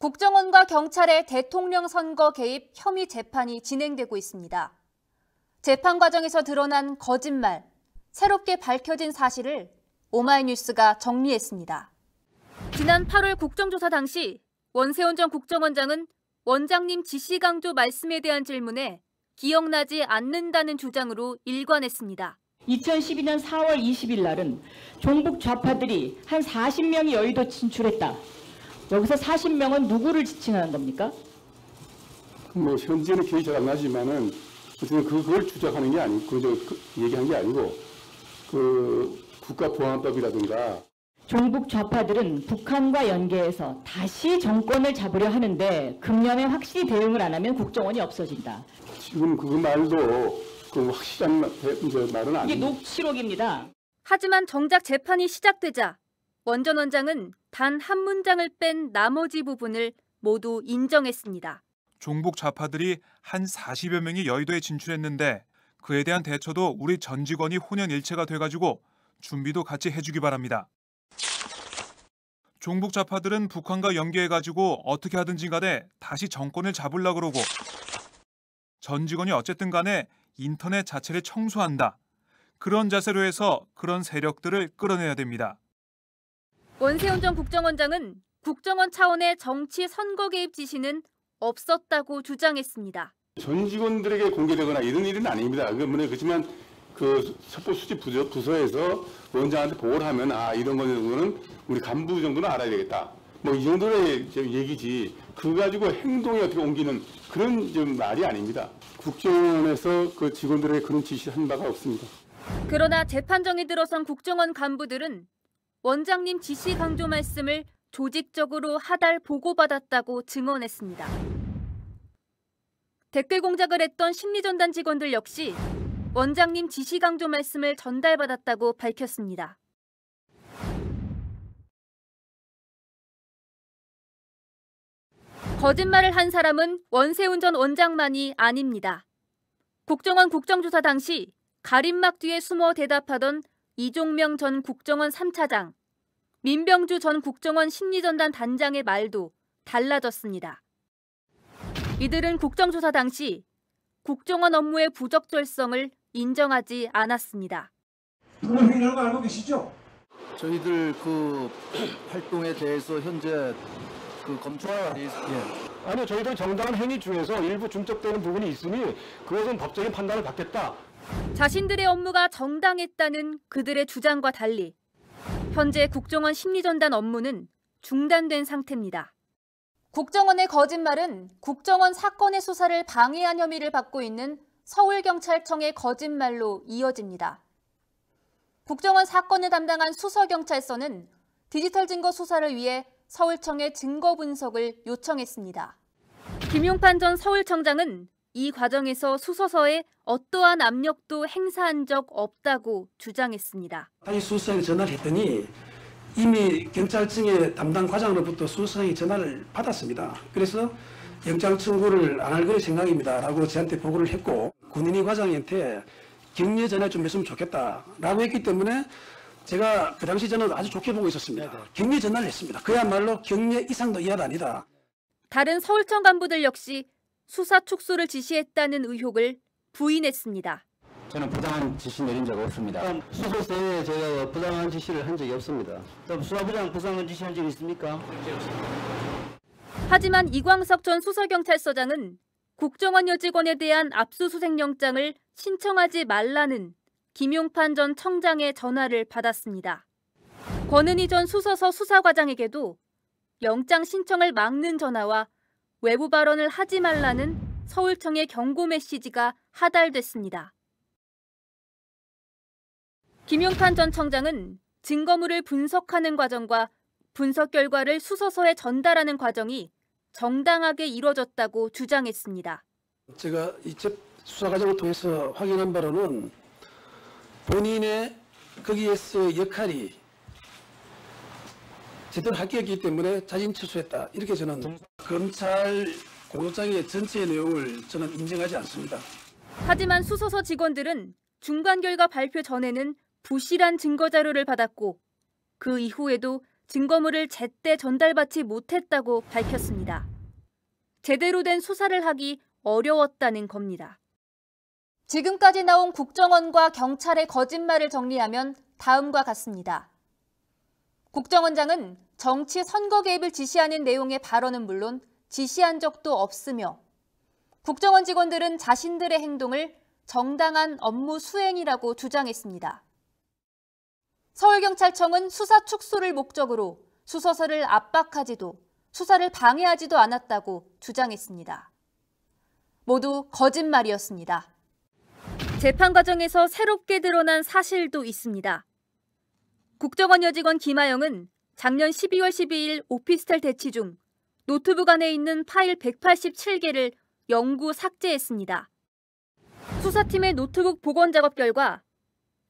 국정원과 경찰의 대통령 선거 개입 혐의 재판이 진행되고 있습니다. 재판 과정에서 드러난 거짓말, 새롭게 밝혀진 사실을 오마이뉴스가 정리했습니다. 지난 8월 국정조사 당시 원세훈 전 국정원장은 원장님 지시 강조 말씀에 대한 질문에 기억나지 않는다는 주장으로 일관했습니다. 2012년 4월 20일 날은 종북 좌파들이 한 40명이 여의도 진출했다. 여기서 40명은 누구를 지칭하는 겁니까? 현재는 기억이 잘 안 나지만은 어쨌든 그걸 주장하는 게 아니고 얘기한 게 아니고 국가보안법이라든가 종북 좌파들은 북한과 연계해서 다시 정권을 잡으려 하는데 금년에 확실히 대응을 안 하면 국정원이 없어진다. 지금 그 말도 확실한 말은 아니에요. 이게 녹취록입니다. 하지만 정작 재판이 시작되자 원 전 원장은 단 한 문장을 뺀 나머지 부분을 모두 인정했습니다. 종북 좌파들이 한 40여 명이 여의도에 진출했는데 그에 대한 대처도 우리 전 직원이 혼연일체가 돼가지고 준비도 같이 해주기 바랍니다. 종북 좌파들은 북한과 연계해가지고 어떻게 하든지 간에 다시 정권을 잡으려고 그러고 전 직원이 어쨌든 간에 인터넷 자체를 청소한다. 그런 자세로 해서 그런 세력들을 끌어내야 됩니다. 원세훈 전 국정원장은 국정원 차원의 정치 선거 개입 지시는 없었다고 주장했습니다. 전 직원들에게 공개되거나 이런 일은 아닙니다. 그렇지만 첩보 수집 부서에서 원장한테 보고를 하면 이런 거는 우리 간부 정도는 알아야 되겠다. 이 정도의 얘기지. 그거 가지고 행동에 어떻게 옮기는 그런 말이 아닙니다. 국정원에서 그 직원들에게 그런 지시를 한 바가 없습니다. 그러나 재판정에 들어선 국정원 간부들은 원장님 지시 강조 말씀을 조직적으로 하달 보고받았다고 증언했습니다. 댓글 공작을 했던 심리전단 직원들 역시 원장님 지시 강조 말씀을 전달받았다고 밝혔습니다. 거짓말을 한 사람은 원세훈 전 원장만이 아닙니다. 국정원 국정조사 당시 가림막 뒤에 숨어 대답하던 이종명 전 국정원 3차장, 민병주 전 국정원 심리전단 단장의 말도 달라졌습니다. 이들은 국정조사 당시 국정원 업무의 부적절성을 인정하지 않았습니다. 그런 행위라는 거 알고 계시죠? 저희들 활동에 대해서 현재 검토가 돼 있습니다. 아니요, 저희들 정당한 행위 중에서 일부 중첩되는 부분이 있으니 그것은 법적인 판단을 받겠다. 자신들의 업무가 정당했다는 그들의 주장과 달리 현재 국정원 심리전단 업무는 중단된 상태입니다. 국정원의 거짓말은 국정원 사건의 수사를 방해한 혐의를 받고 있는 서울경찰청의 거짓말로 이어집니다. 국정원 사건을 담당한 수서경찰서는 디지털 증거 수사를 위해 서울청에 증거 분석을 요청했습니다. 김용판 전 서울청장은 이 과정에서 수서서에 어떠한 압력도 행사한 적 없다고 주장했습니다. 다시 수서에 전화를 했더니 이미 경찰청의 담당 과장으로부터 수서에 전화를 받았습니다. 그래서 영장 청구를 안 할 거리 생각입니다 라고 저한테 보고를 했고 군인이 과장한테 격려 전화 좀 했으면 좋겠다 라고 했기 때문에 제가 그 당시 저는 아주 좋게 보고 있었습니다. 격려 전화를 했습니다. 그야말로 격려 이상도 이하도 아니다. 다른 서울청 간부들 역시 수사 축소를 지시했다는 의혹을 부인했습니다. 저는 부당한 지시 내린 적 없습니다. 수소서에 제가 부당한 지시를 한 적이 없습니다. 그럼 수사부장 부당한 지시 한 적 있습니까? 하지만 이광석 전 수서경찰서장은 국정원 여직원에 대한 압수수색 영장을 신청하지 말라는 김용판 전 청장의 전화를 받았습니다. 권은희 전 수서서 수사과장에게도 영장 신청을 막는 전화와 외부 발언을 하지 말라는 서울청의 경고 메시지가 하달됐습니다. 김용판 전 청장은 증거물을 분석하는 과정과 분석 결과를 수서서에 전달하는 과정이 정당하게 이뤄졌다고 주장했습니다. 제가 이 수사 과정을 통해서 확인한 바로는 본인의 거기에서 역할이 제대로 합격했기 때문에 자진 취소했다. 이렇게 저는 검찰 공소장의 전체의 내용을 저는 인정하지 않습니다. 하지만 수서서 직원들은 중간 결과 발표 전에는 부실한 증거 자료를 받았고 그 이후에도 증거물을 제때 전달받지 못했다고 밝혔습니다. 제대로 된 수사를 하기 어려웠다는 겁니다. 지금까지 나온 국정원과 경찰의 거짓말을 정리하면 다음과 같습니다. 국정원장은 정치 선거 개입을 지시하는 내용의 발언은 물론 지시한 적도 없으며 국정원 직원들은 자신들의 행동을 정당한 업무 수행이라고 주장했습니다. 서울경찰청은 수사 축소를 목적으로 수서서를 압박하지도 수사를 방해하지도 않았다고 주장했습니다. 모두 거짓말이었습니다. 재판 과정에서 새롭게 드러난 사실도 있습니다. 국정원 여직원 김하영은 작년 12월 12일 오피스텔 대치 중 노트북 안에 있는 파일 187개를 영구 삭제했습니다. 수사팀의 노트북 복원 작업 결과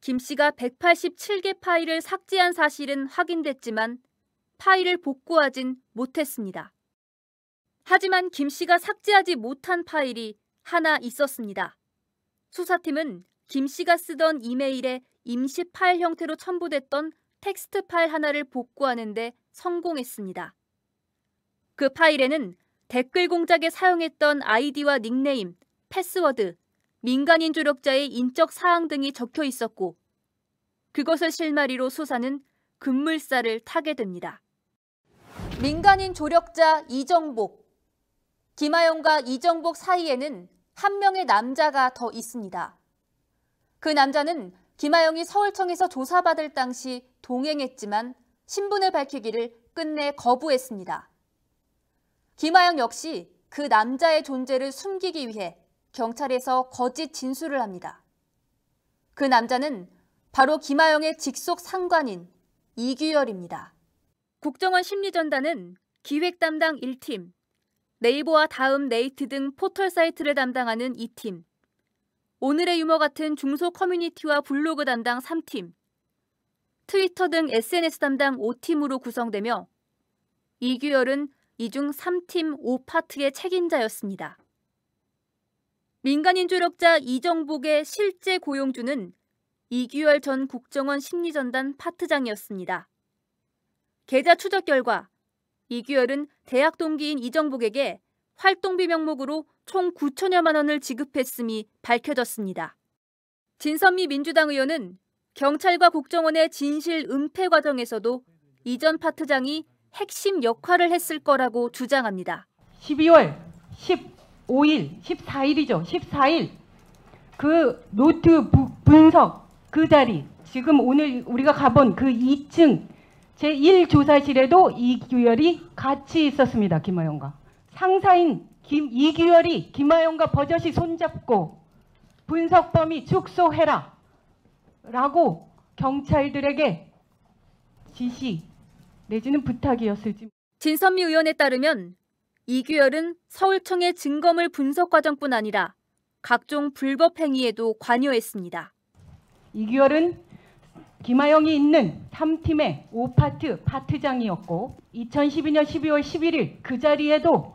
김 씨가 187개 파일을 삭제한 사실은 확인됐지만 파일을 복구하진 못했습니다. 하지만 김 씨가 삭제하지 못한 파일이 하나 있었습니다. 수사팀은 김 씨가 쓰던 이메일에 임시 파일 형태로 첨부됐던 텍스트 파일 하나를 복구하는 데 성공했습니다. 그 파일에는 댓글 공작에 사용했던 아이디와 닉네임, 패스워드, 민간인 조력자의 인적 사항 등이 적혀 있었고 그것을 실마리로 수사는 급물살을 타게 됩니다. 민간인 조력자 이정복. 김하영과 이정복 사이에는 한 명의 남자가 더 있습니다. 그 남자는 김하영이 서울청에서 조사받을 당시 동행했지만 신분을 밝히기를 끝내 거부했습니다. 김하영 역시 그 남자의 존재를 숨기기 위해 경찰에서 거짓 진술을 합니다. 그 남자는 바로 김하영의 직속 상관인 이규열입니다. 국정원 심리전단은 기획 담당 1팀, 네이버와 다음 네이트 등 포털 사이트를 담당하는 2팀, 오늘의 유머 같은 중소 커뮤니티와 블로그 담당 3팀, 트위터 등 SNS 담당 5팀으로 구성되며 이규열은 이 중 3팀 5파트의 책임자였습니다. 민간인 조력자 이정복의 실제 고용주는 이규열 전 국정원 심리전단 파트장이었습니다. 계좌 추적 결과 이규열은 대학 동기인 이정복에게 활동비 명목으로 총 9천여만 원을 지급했음이 밝혀졌습니다. 진선미 민주당 의원은 경찰과 국정원의 진실 은폐 과정에서도 이 전 파트장이 핵심 역할을 했을 거라고 주장합니다. 12월 15일, 14일이죠. 14일 그 노트북 분석 그 자리, 지금 오늘 우리가 가본 그 2층 제1조사실에도 이규열이 같이 있었습니다. 김하영과. 상사인 이규열이 김하영과 버젓이 손잡고 분석 범위 축소해라 라고 경찰들에게 지시 내지는 부탁이었을지. 진선미 의원에 따르면 이규열은 서울청의 증거물 분석 과정뿐 아니라 각종 불법 행위에도 관여했습니다. 이규열은 김하영이 있는 3팀의 5파트 파트장이었고 2012년 12월 11일 그 자리에도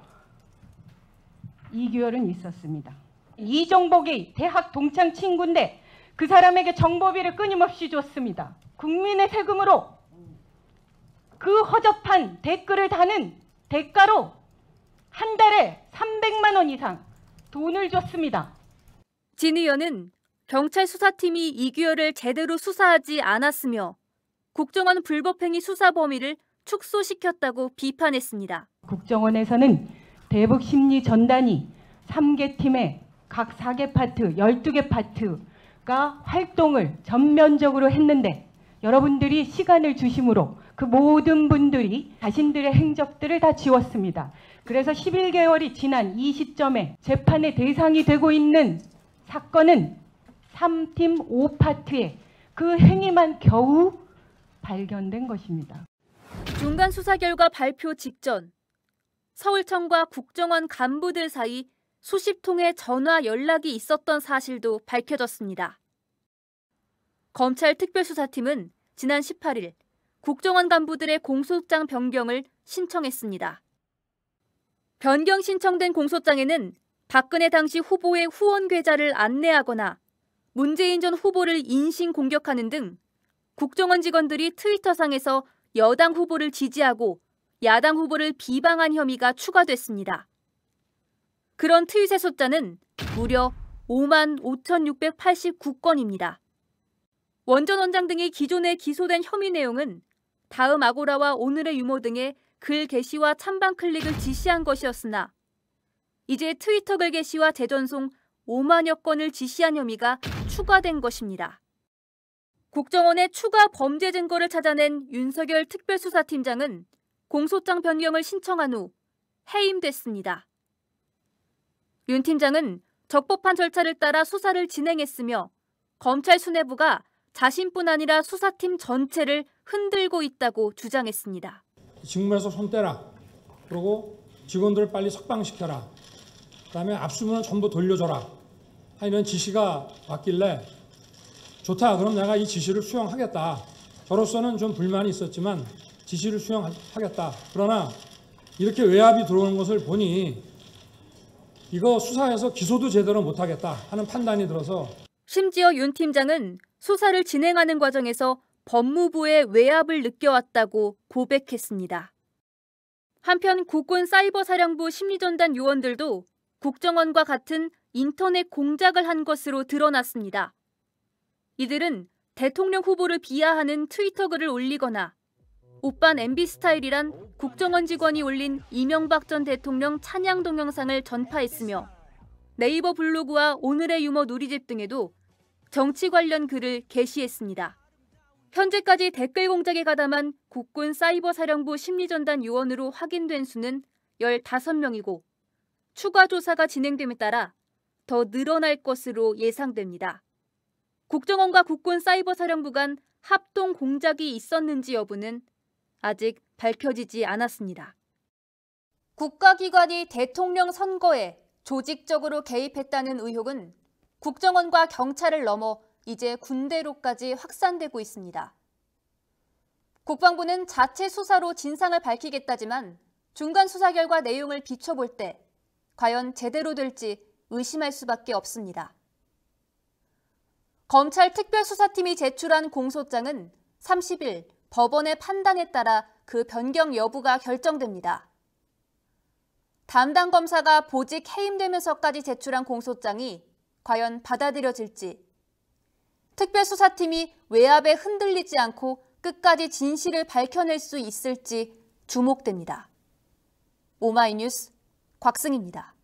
이규열은 있었습니다. 이정복이 대학 동창 친구인데 그 사람에게 정보비를 끊임없이 줬습니다. 국민의 세금으로 그 허접한 댓글을 다는 대가로 한 달에 300만 원 이상 돈을 줬습니다. 진 의원은 경찰 수사팀이 이규열을 제대로 수사하지 않았으며 국정원 불법행위 수사 범위를 축소시켰다고 비판했습니다. 국정원에서는 대북 심리 전단이 3개 팀에 각 4개 파트, 12개 파트가 활동을 전면적으로 했는데 여러분들이 시간을 주심으로 그 모든 분들이 자신들의 행적들을 다 지웠습니다. 그래서 11개월이 지난 이 시점에 재판의 대상이 되고 있는 사건은 3팀 5파트의 그 행위만 겨우 발견된 것입니다. 중간 수사 결과 발표 직전 서울청과 국정원 간부들 사이 수십 통의 전화 연락이 있었던 사실도 밝혀졌습니다. 검찰 특별수사팀은 지난 18일 국정원 간부들의 공소장 변경을 신청했습니다. 변경 신청된 공소장에는 박근혜 당시 후보의 후원 계좌를 안내하거나 문재인 전 후보를 인신 공격하는 등 국정원 직원들이 트위터상에서 여당 후보를 지지하고 야당 후보를 비방한 혐의가 추가됐습니다. 그런 트윗의 숫자는 무려 55,689건입니다. 원 전 원장 등이 기존에 기소된 혐의 내용은 다음 아고라와 오늘의 유머 등의 글 게시와 찬반 클릭을 지시한 것이었으나 이제 트위터 글 게시와 재전송 5만여 건을 지시한 혐의가 추가된 것입니다. 국정원의 추가 범죄 증거를 찾아낸 윤석열 특별수사팀장은 공소장 변경을 신청한 후 해임됐습니다. 윤 팀장은 적법한 절차를 따라 수사를 진행했으며 검찰 수뇌부가 자신뿐 아니라 수사팀 전체를 흔들고 있다고 주장했습니다. 직무에서 손 떼라. 그리고 직원들을 빨리 석방시켜라. 그다음에 압수문은 전부 돌려줘라. 이런 지시가 왔길래 좋다. 그럼 내가 이 지시를 수용하겠다. 저로서는 좀 불만이 있었지만 지시를 수용하겠다. 그러나 이렇게 외압이 들어오는 것을 보니 이거 수사해서 기소도 제대로 못하겠다 하는 판단이 들어서 심지어 윤 팀장은 수사를 진행하는 과정에서 법무부의 외압을 느껴왔다고 고백했습니다. 한편 국군사이버사령부 심리전단 요원들도 국정원과 같은 인터넷 공작을 한 것으로 드러났습니다. 이들은 대통령 후보를 비하하는 트위터 글을 올리거나 오빤 MB 스타일이란 국정원 직원이 올린 이명박 전 대통령 찬양 동영상을 전파했으며 네이버 블로그와 오늘의 유머 누리집 등에도 정치 관련 글을 게시했습니다. 현재까지 댓글 공작에 가담한 국군 사이버사령부 심리전단 요원으로 확인된 수는 15명이고 추가 조사가 진행됨에 따라 더 늘어날 것으로 예상됩니다. 국정원과 국군 사이버사령부 간 합동 공작이 있었는지 여부는 아직 밝혀지지 않았습니다. 국가기관이 대통령 선거에 조직적으로 개입했다는 의혹은 국정원과 경찰을 넘어 이제 군대로까지 확산되고 있습니다. 국방부는 자체 수사로 진상을 밝히겠다지만 중간 수사 결과 내용을 비춰볼 때 과연 제대로 될지 의심할 수밖에 없습니다. 검찰 특별수사팀이 제출한 공소장은 30일 법원의 판단에 따라 그 변경 여부가 결정됩니다. 담당 검사가 보직 해임되면서까지 제출한 공소장이 과연 받아들여질지, 특별수사팀이 외압에 흔들리지 않고 끝까지 진실을 밝혀낼 수 있을지 주목됩니다. 오마이뉴스 곽승희입니다.